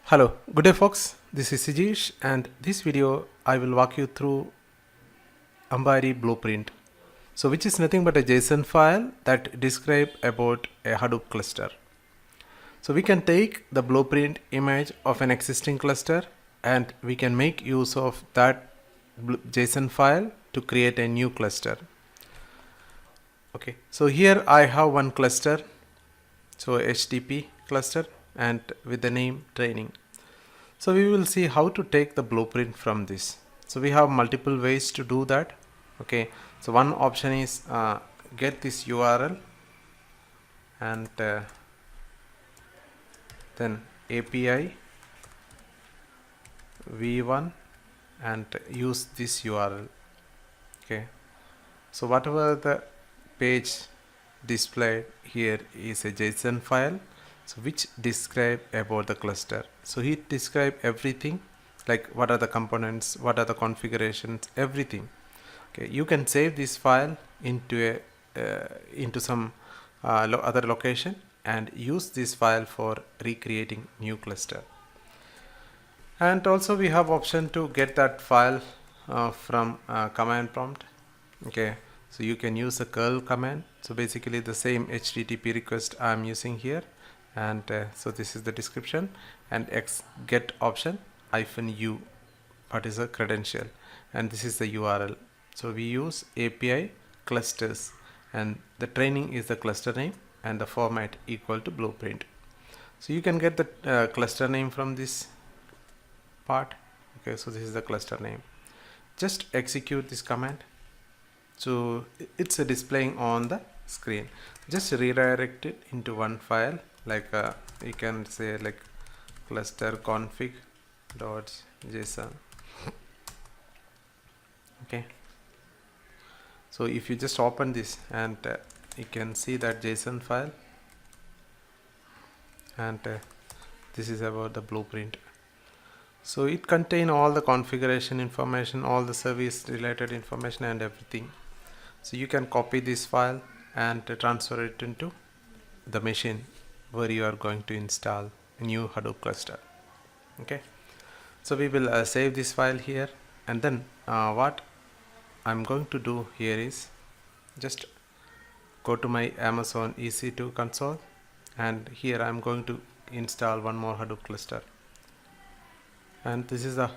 Hello, good day folks. This is Sijish and this video I will walk you through Ambari Blueprint. So which is nothing but a JSON file that describe about a Hadoop cluster. So we can take the blueprint image of an existing cluster and we can make use of that JSON file to create a new cluster. Okay, so here I have one cluster, so HDP cluster and with the name training. So we will see how to take the blueprint from this. So we have multiple ways to do that. Okay, so one option is get this URL and then API v1 and use this URL. Okay, so whatever the page displayed here is a JSON file, so which describe about the cluster. So he describe everything, like what are the components, what are the configurations, everything. Okay, you can save this file into some other location and use this file for recreating new cluster. And also we have option to get that file from command prompt. Okay, so you can use a curl command. So basically the same HTTP request I'm using here, and so this is the description, and X get option -u, what is a credential, and this is the URL. So we use API clusters and the training is the cluster name and the format equal to blueprint. So you can get the cluster name from this part. Okay, so this is the cluster name. Just execute this command. So it's displaying on the screen. Just redirect it into one file, like you can say like cluster config.json. Okay, so if you just open this and you can see that JSON file, and this is about the blueprint. So it contains all the configuration information, all the service related information and everything. So you can copy this file and transfer it into the machine where you are going to install a new Hadoop cluster. Okay, so we will save this file here, and then what I'm going to do here is just go to my Amazon EC2 console, and here I'm going to install one more Hadoop cluster, and this is the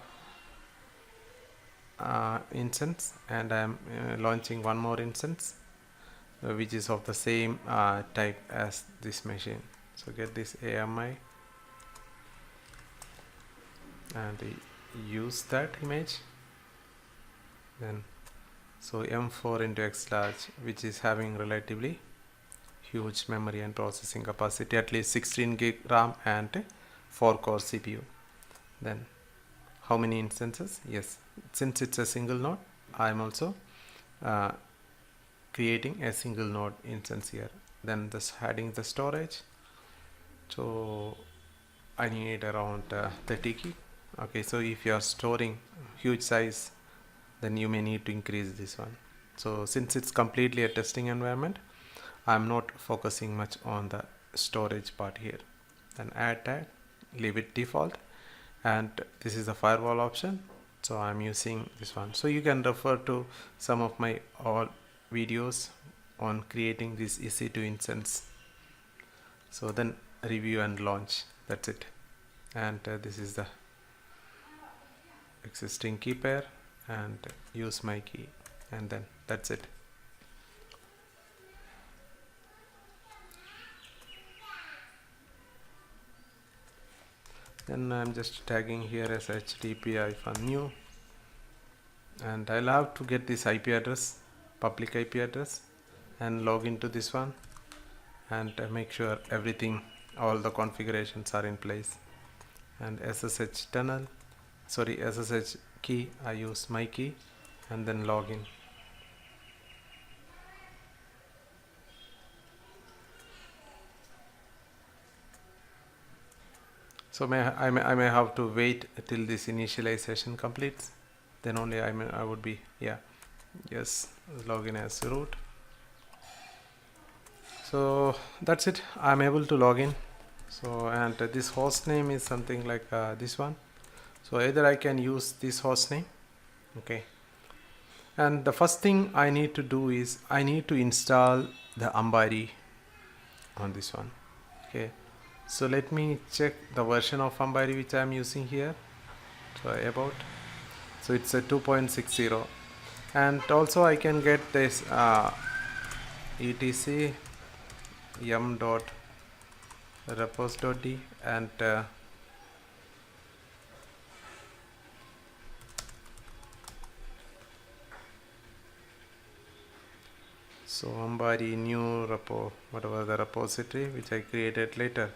instance, and I'm launching one more instance which is of the same type as this machine. So get this AMI and use that image, then so M4 into X large, which is having relatively huge memory and processing capacity, at least 16 gig RAM and 4 core CPU. Then how many instances? Yes, since it's a single node, I'm also creating a single node instance here. Then this adding the storage, so I need around 30 gig. Okay, so if you are storing huge size, then you may need to increase this one. So since it's completely a testing environment, I'm not focusing much on the storage part here. Then add tag, leave it default, and this is the firewall option, so I'm using this one. So you can refer to some of my all videos on creating this EC2 instance. So then review and launch, that's it. And this is the existing key pair, and use my key, and then that's it. Then I'm just tagging here as HDP-new, and I'll have to get this IP address, public IP address, and log into this one, and make sure everything, all the configurations are in place. And SSH tunnel, sorry, SSH key, I use my key, and then log in. So I may have to wait till this initialization completes, then only I would be, yeah, yes, login as root. So that's it, I'm able to log in, So and this host name is something like this one. So either I can use this host name. Okay, and the first thing I need to do is I need to install the Ambari on this one. Okay, so let me check the version of Ambari which I am using here. So about, so it's a 2.60, and also I can get this etc yum dot repos.d and so Ambari new repo, whatever the repository which I created later.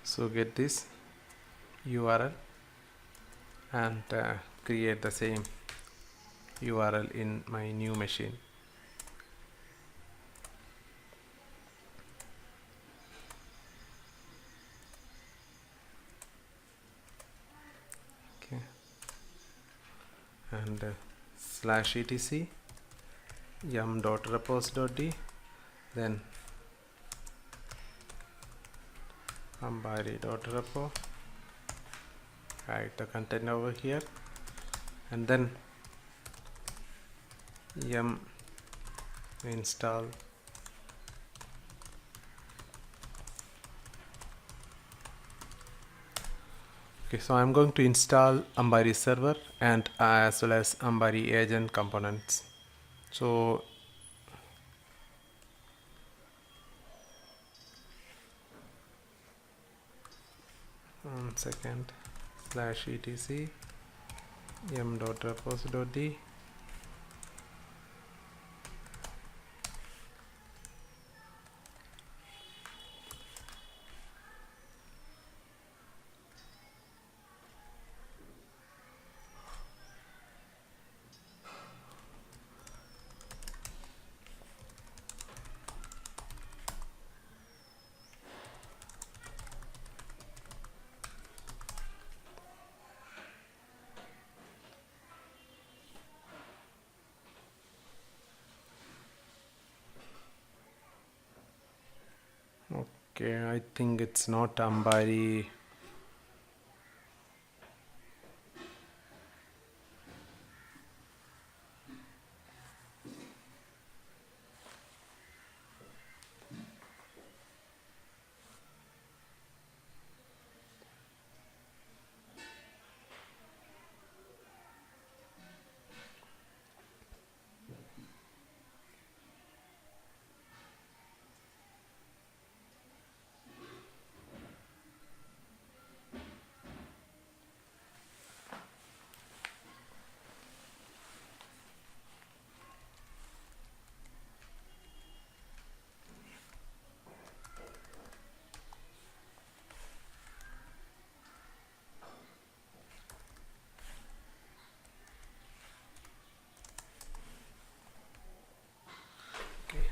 So get this URL and create the same URL in my new machine. Okay, and slash etc yum dot repos.d, then ambari.repo, write the content over here, and then yum install Okay, so I'm going to install Ambari server and as well as Ambari agent components. So one second, slash etc yum.repos.d. Okay, I think it's not Ambari.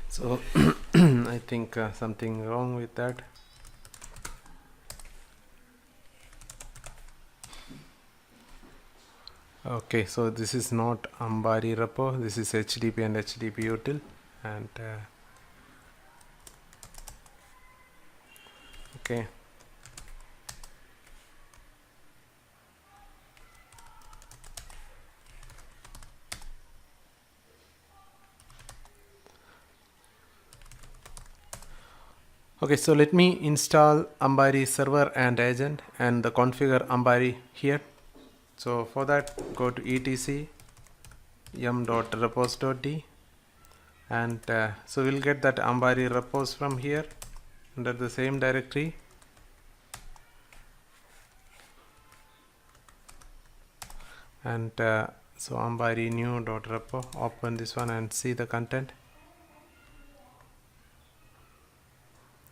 So I think something wrong with that. Okay, so this is not Ambari repo, this is HDP and HDP util, and okay. Okay, so let me install Ambari server and agent and the configure Ambari here. So for that, go to etc yum.repos.d, and so we'll get that Ambari repos from here under the same directory. And so Ambari new.repo, open this one and see the content.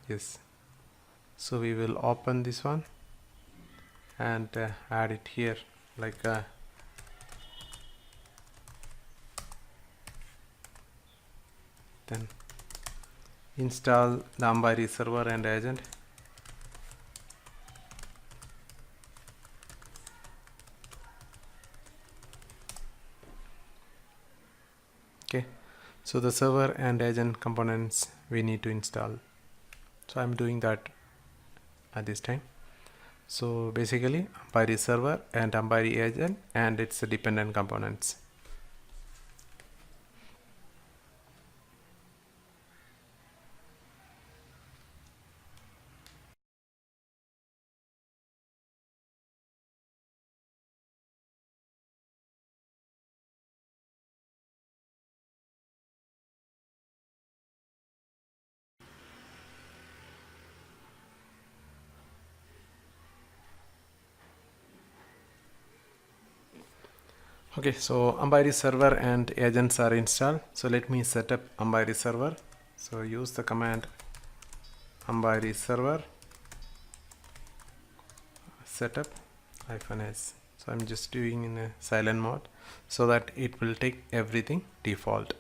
Yes, so we will open this one and add it here. like then install the Ambari server and agent. Okay, so the server and agent components we need to install, so I'm doing that at this time. So basically Ambari server and Ambari agent and its dependent components. Okay, so Ambari server and agents are installed. So let me set up Ambari server. So use the command Ambari server setup -s. So I'm just doing in a silent mode so that it will take everything default.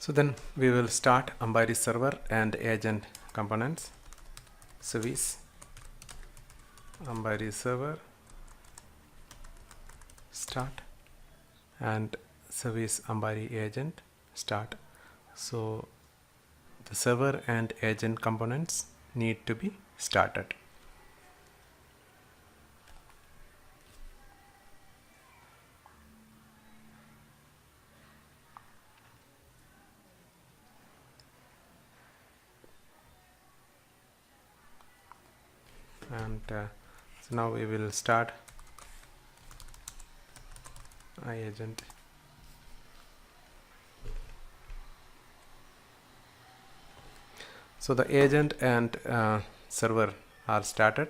So then we will start Ambari server and agent components. Service Ambari server start and service Ambari agent start. So the server and agent components need to be started. And so now we will start iAgent. So the agent and server are started,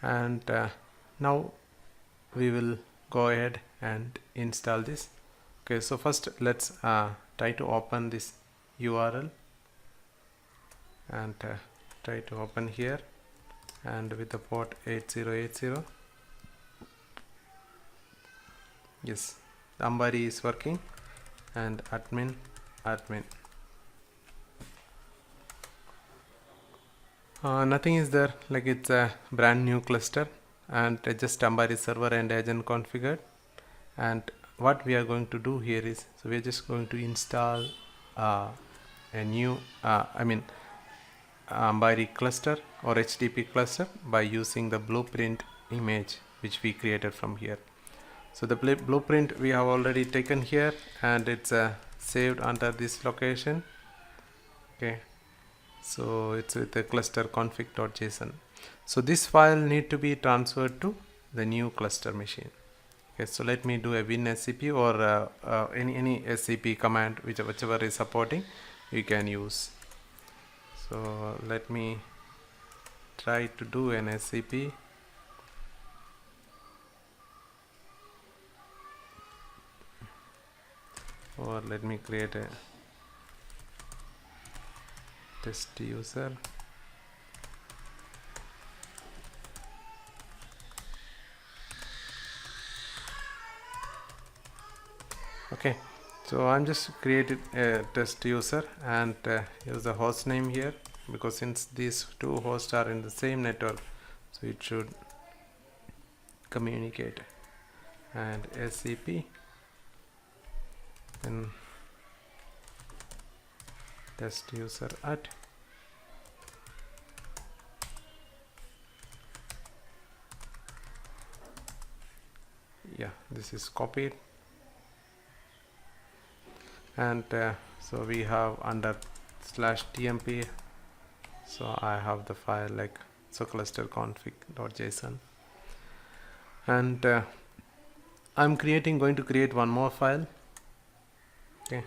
and now we will go ahead and install this. Okay, so first let's try to open this URL and try to open here, and with the port 8080. Yes, Ambari is working, and admin. Nothing is there, like it's a brand new cluster, and just Ambari server and agent configured. And what we are going to do here is, so we are just going to install a new Ambari cluster or HDP cluster by using the blueprint image which we created from here. So the blueprint we have already taken here, and it's saved under this location. Okay, so it's with the cluster config.json. So this file need to be transferred to the new cluster machine. Okay, so let me do a WinSCP or any SCP command, whichever is supporting, you can use. So let me try to do an SCP. Or let me create a test user. Okay, so I'm just created a test user and use the host name here, because since these two hosts are in the same network, so it should communicate. And SCP, then test user at. Yeah, this is copied, and so we have under /tmp So I have the file like so cluster config.json, and I'm going to create one more file. Okay,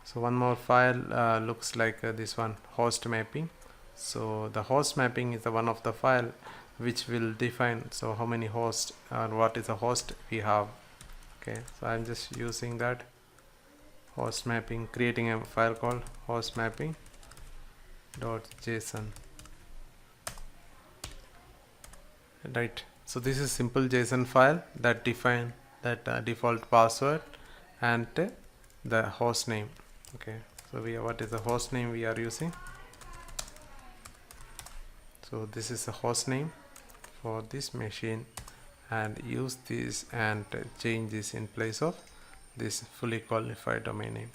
so one more file looks like this one, host mapping. So the host mapping is the one of the file which will define so how many hosts or what is the host we have. Okay, so I'm just using that host mapping, creating a file called host mapping.json. Right, so this is simple JSON file that define that default password and the host name. Okay, so what is the host name we are using? So this is the host name for this machine, and use this and change this in place of this fully qualified domain name.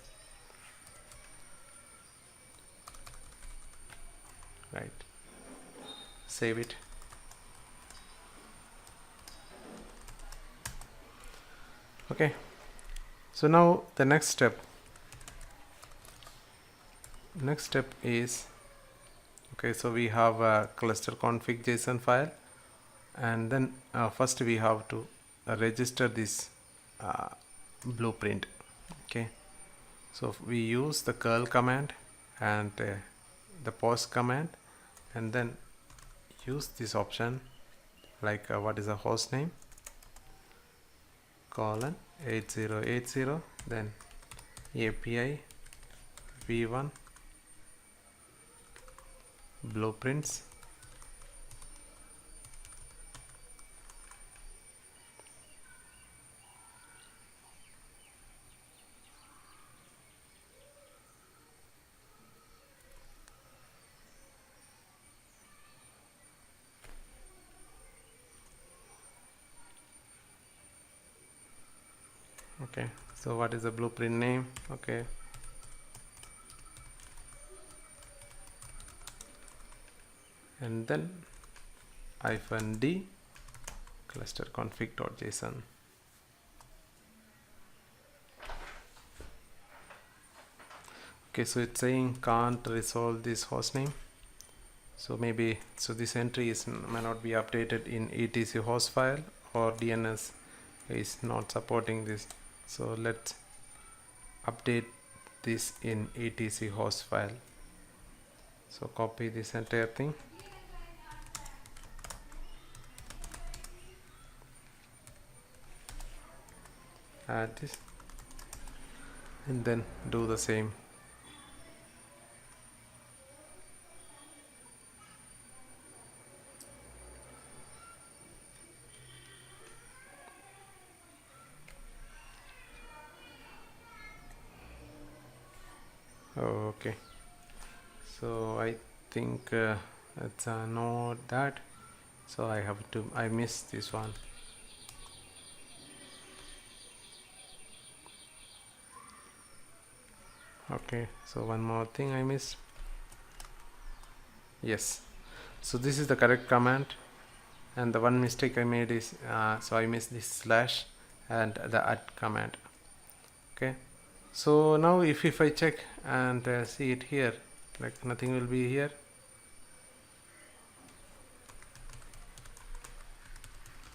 Right, save it. Okay, so now the next step is, okay, so we have a cluster config JSON file, and then first we have to register this blueprint. Okay, so we use the curl command and the post command, and then use this option like what is the host name colon 8080, then API v1 blueprints, okay, so what is the blueprint name? Okay, and then -d cluster config.json. Okay, so it's saying can't resolve this hostname, so maybe this entry may not be updated in etc host file, or DNS is not supporting this. So let's update this in etc host file. So copy this entire thing, add this, and then do the same. Okay, so I think it's not that, so I missed this one. Okay, so one more thing I missed. Yes, so this is the correct command, and the one mistake I made is so I missed this slash and the @ command. Okay, so now if I check and see it here, like nothing will be here.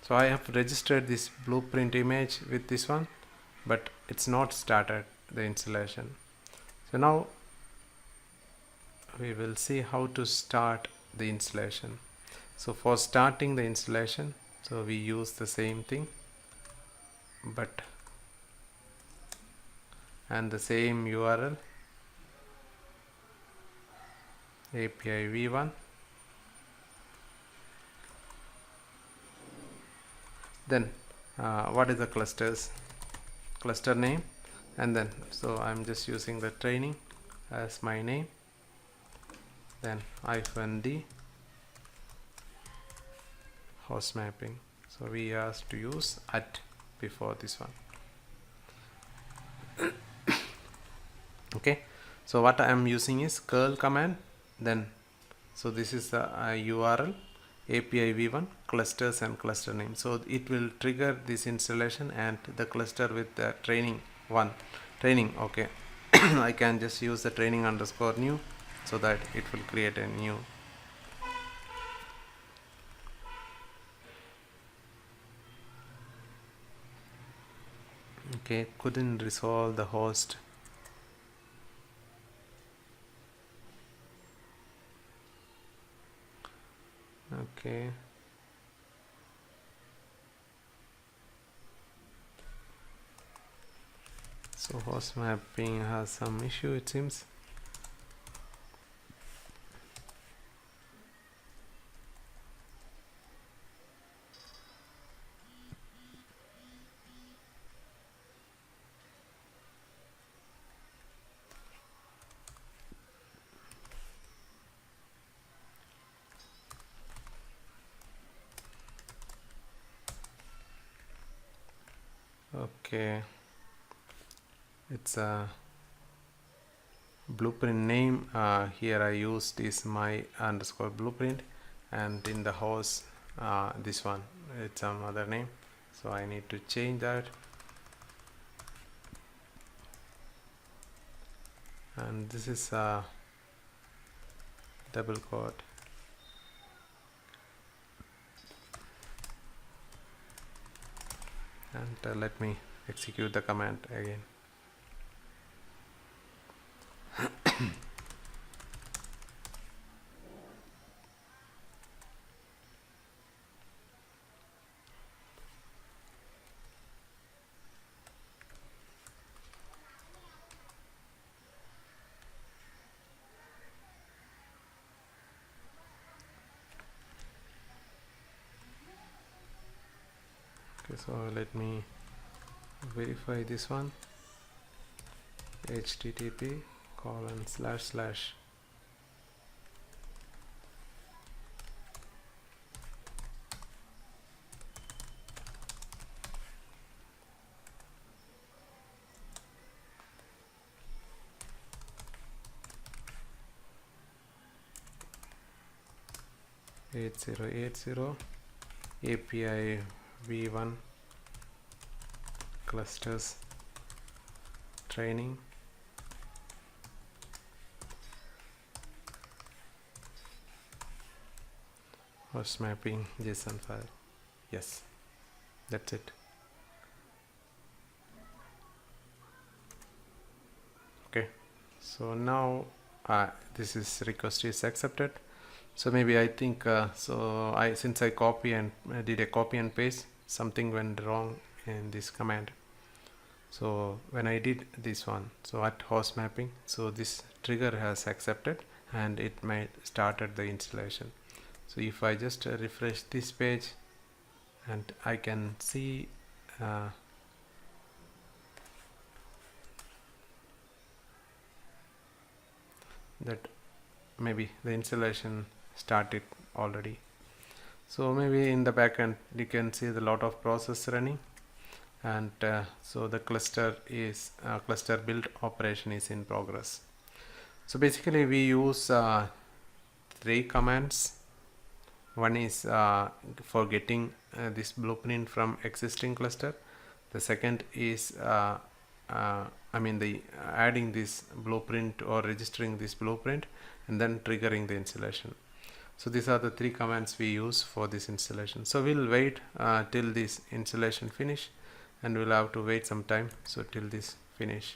So I have registered this blueprint image with this one, but it's not started the installation. So now we will see how to start the installation. So for starting the installation, so we use the same thing, but and the same URL, API v1, then what is the cluster name, and then so I'm just using the training as my name, then -d host mapping. So we have to use @ before this one. Okay, so what I am using is curl command, then so this is the URL API v1 clusters and cluster name. So it will trigger this installation and the cluster with the training. Okay, I can just use the training_new so that it will create a new. Okay, couldn't resolve the host. Okay, so host mapping has some issue, it seems. Okay, it's a blueprint name. Here I used is my underscore blueprint, and in the host this one, it's some other name, so I need to change that. And this is a double quote. And let me execute the command again. Okay, so let me verify this one. HTTP :/ (8080) API v1 clusters training. Host mapping JSON file. Yes, that's it. Okay, so now this is request is accepted. So maybe I think since I copy and did a copy and paste, something went wrong in this command. So when I did this one, so at host mapping, so this trigger has accepted and it may started the installation. So if I just refresh this page, and I can see that maybe the installation started already. So maybe in the backend you can see the lot of process running, and so the cluster build operation is in progress. So basically we use 3 commands. One is for getting this blueprint from existing cluster. The second is adding this blueprint or registering this blueprint and then triggering the installation. So these are the 3 commands we use for this installation. So we'll wait till this installation finish, and we'll have to wait some time, so till this finish.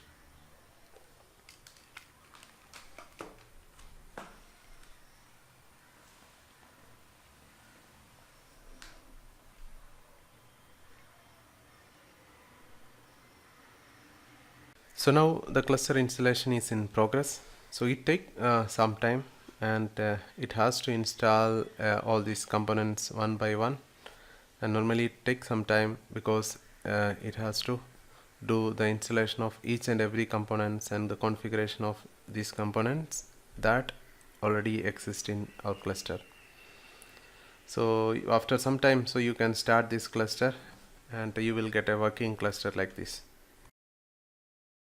So now the cluster installation is in progress. So it takes some time, and it has to install all these components one by one, and normally it takes some time because it has to do the installation of each and every components and the configuration of these components that already exist in our cluster. So after some time, so you can start this cluster and you will get a working cluster like this.